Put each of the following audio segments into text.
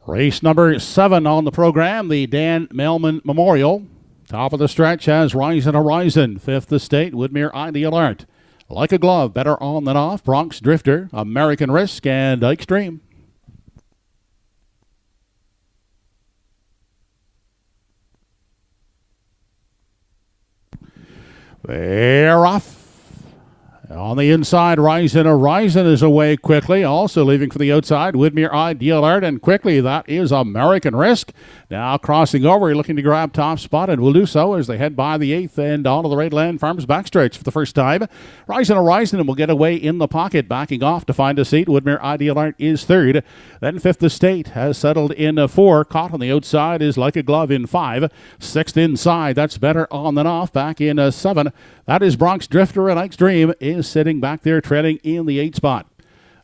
Race number 7 on the program, the Dan Mailman Memorial. Top of the stretch has Rise and Horizon. Fifth Estate, Woodmere Ideal Art. Like a Glove, Better On Than Off, Bronx Drifter, American Risk, and Ike's Dream. They're off. On the inside, Rise and Horizon is away quickly. Also leaving for the outside, Woodmere Ideal Art, and quickly that is American Risk. Now crossing over, looking to grab top spot, and will do so as they head by the 8th and onto the Redland Farms backstretch for the first time. Rise and Horizon will get away in the pocket, backing off to find a seat. Woodmere Ideal Art is third. Then Fifth Estate has settled in 4. Caught on the outside is Like a Glove in 5. Sixth inside, that's Better On Than Off, back in 7. That is Bronx Drifter, and Ike's Dream is sitting back there trailing in the 8 spot.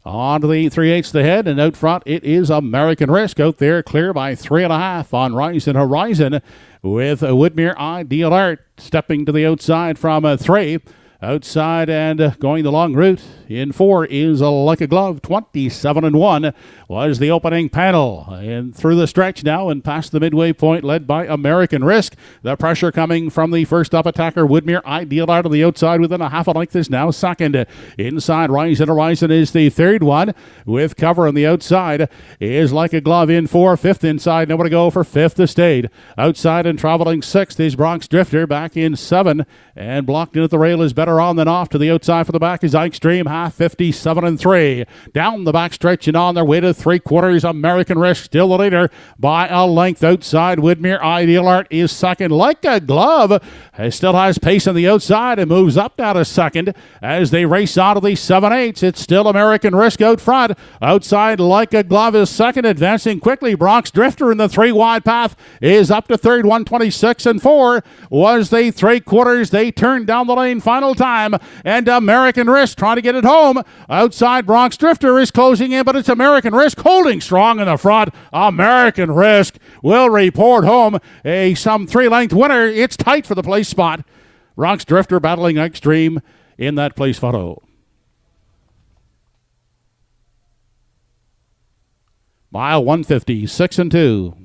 On to the 3/8 ahead, and out front it is American Risk out there, clear by 3.5 on Rise and Horizon, with Woodmere Ideal Art stepping to the outside from 3. Outside and going the long route in 4 is Like a Glove. 27-1 was the opening panel. And through the stretch now and past the midway point, led by American Risk. The pressure coming from the first up attacker, Woodmere Ideal Art on the outside within a half a length is now second. Inside, Rise and Horizon is the third one. With cover on the outside is Like a Glove in 4. Fifth inside, nowhere to go for Fifth Estate. Outside and traveling 6th is Bronx Drifter, back in 7. And blocked in at the rail is Better On Than Off. To the outside for the back is Ike's Dream, half 57-3. Down the back stretch and on their way to 3/4, American Risk still the leader by a length. Outside, Woodmere Ideal Art is second. Like a Glove still has pace on the outside and moves up now to second as they race on to the 7/8. It's still American Risk out front. Outside, Like a Glove is second, advancing quickly. Bronx Drifter in the 3-wide path is up to third. 126-4 was the 3/4. They turned down the lane final time, and American Risk trying to get it home. Outside, Bronx Drifter is closing in, but it's American Risk holding strong in the front. American Risk will report home a some 3-length winner. It's tight for the place spot. Bronx Drifter battling Ike's Dream in that place photo. Mile 150, 6-2.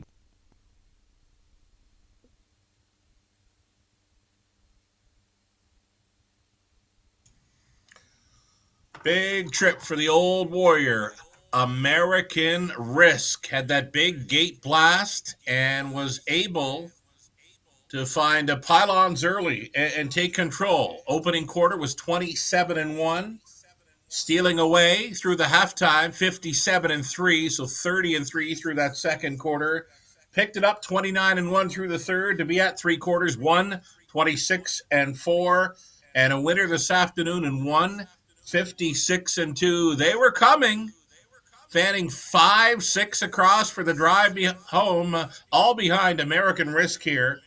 Big trip for the old warrior. American Risk had that big gate blast and was able to find pylons early and take control. Opening quarter was 27-1, stealing away through the halftime 57-3, so 30-3 through that second quarter. Picked it up 29-1 through the third to be at 3/4, 26-4, and a winner this afternoon in 56-2. They were coming, fanning 5-6 across for the drive home, all behind American Risk here,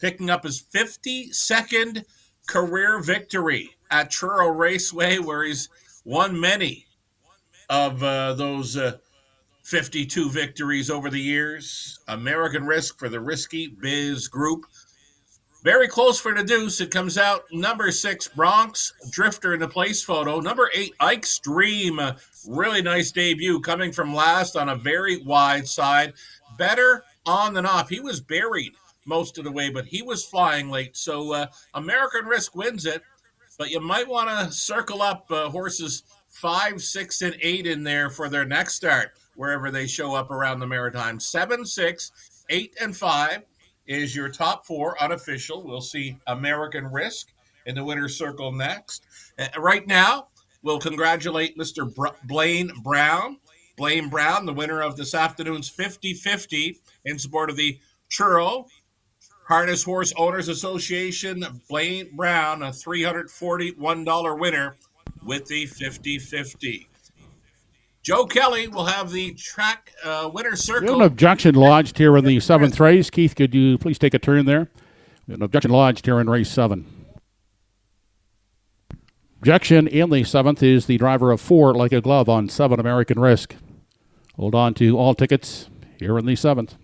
picking up his 52nd career victory at Truro Raceway, where he's won many of those 52 victories over the years. American Risk for the Risky Biz Group. Very close for the deuce. It comes out number 6, Bronx Drifter in the place photo. Number 8, Ike's Dream. Really nice debut coming from last on a very wide side. Better On Than Off. He was buried most of the way, but he was flying late. So American Risk wins it. But you might want to circle up horses 5, 6, and 8 in there for their next start, wherever they show up around the Maritime. 7, 6, 8, and 5. Is your top 4 unofficial. We'll see American Risk in the winner's circle next. Right now, we'll congratulate Mr. Blaine Brown. Blaine Brown, the winner of this afternoon's 50-50 in support of the Truro Harness Horse Owners Association. Blaine Brown, a $341 winner with the 50-50. Joe Kelly will have the track winner circle. We have an objection lodged here in the 7th race. Keith, could you please take a turn there? We have an objection lodged here in race 7. Objection in the 7th is the driver of 4, Like a Glove, on 7, American Risk. Hold on to all tickets here in the 7th.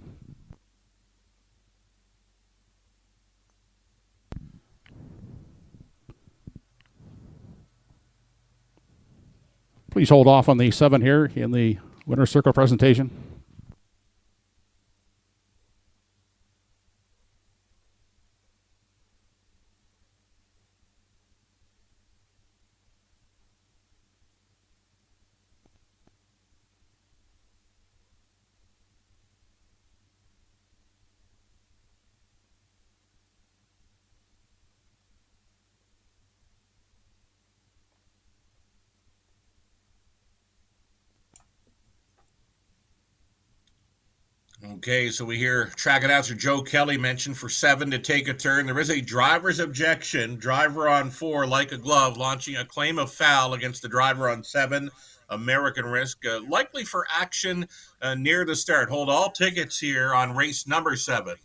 Please hold off on the 7 here in the winner's circle presentation. Okay, so we hear track announcer Joe Kelly mention for 7 to take a turn. There is a driver's objection. Driver on 4, like a glove, launching a claim of foul against the driver on 7, American Risk. Likely for action near the start. Hold all tickets here on race number 7.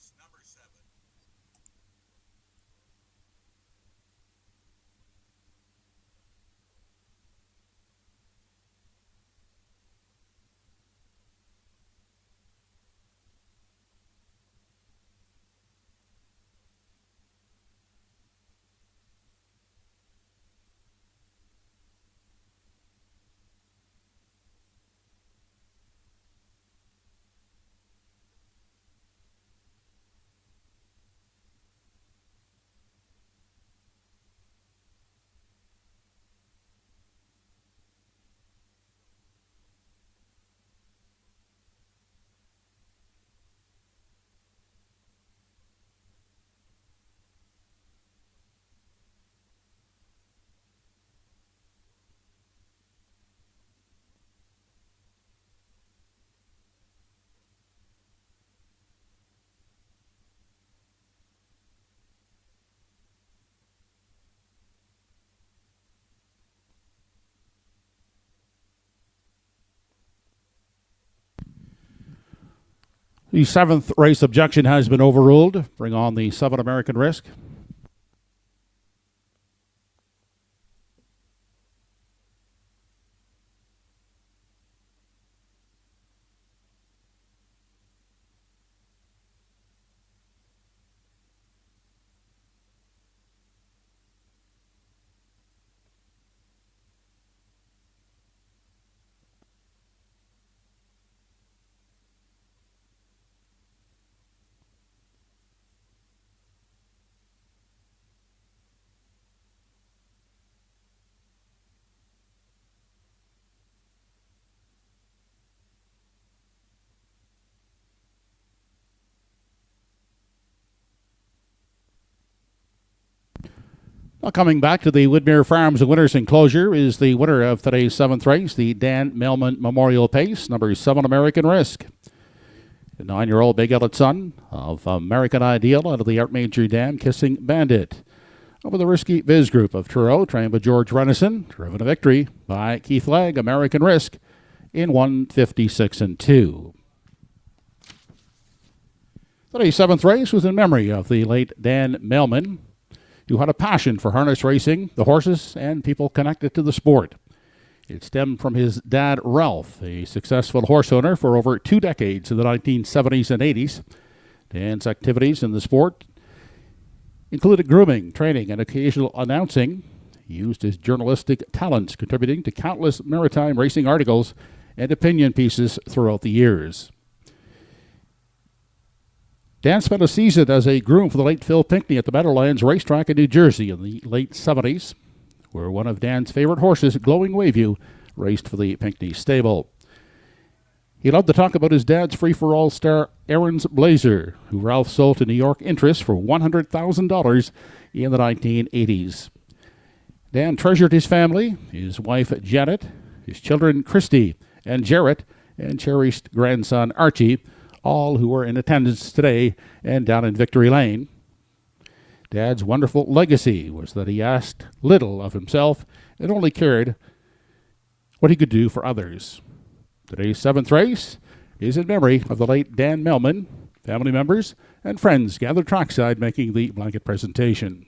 The 7th race objection has been overruled. Bring on the 7 American Risk. Now coming back to the Woodmere Farms Winners Enclosure is the winner of today's 7th race, the Dan Melman Memorial Pace, number 7 American Risk. The 9-year-old Big Ellet son of American Ideal out of the Art Major Dam Kissing Bandit. Over the Risky Viz Group of Truro, trained by George Renison, driven to victory by Keith Legg, American Risk, in 1:56 and 2. Today's 7th race was in memory of the late Dan Melman, who had a passion for harness racing, the horses, and people connected to the sport. It stemmed from his dad, Ralph, a successful horse owner for over 2 decades in the 1970s and 80s. Dan's activities in the sport included grooming, training, and occasional announcing. He used his journalistic talents, contributing to countless maritime racing articles and opinion pieces throughout the years. Dan spent a season as a groom for the late Phil Pinckney at the Meadowlands Racetrack in New Jersey in the late 70s, where one of Dan's favorite horses, Glowing Wayview, raced for the Pinckney stable. He loved to talk about his dad's free-for-all star, Aaron's Blazer, who Ralph sold to New York Interest for $100,000 in the 1980s. Dan treasured his family, his wife Janet, his children Christy and Jarrett, and cherished grandson Archie, all who are in attendance today and down in Victory Lane. Dad's wonderful legacy was that he asked little of himself and only cared what he could do for others. Today's 7th race is in memory of the late Dan Melman. Family members and friends gathered trackside making the blanket presentation.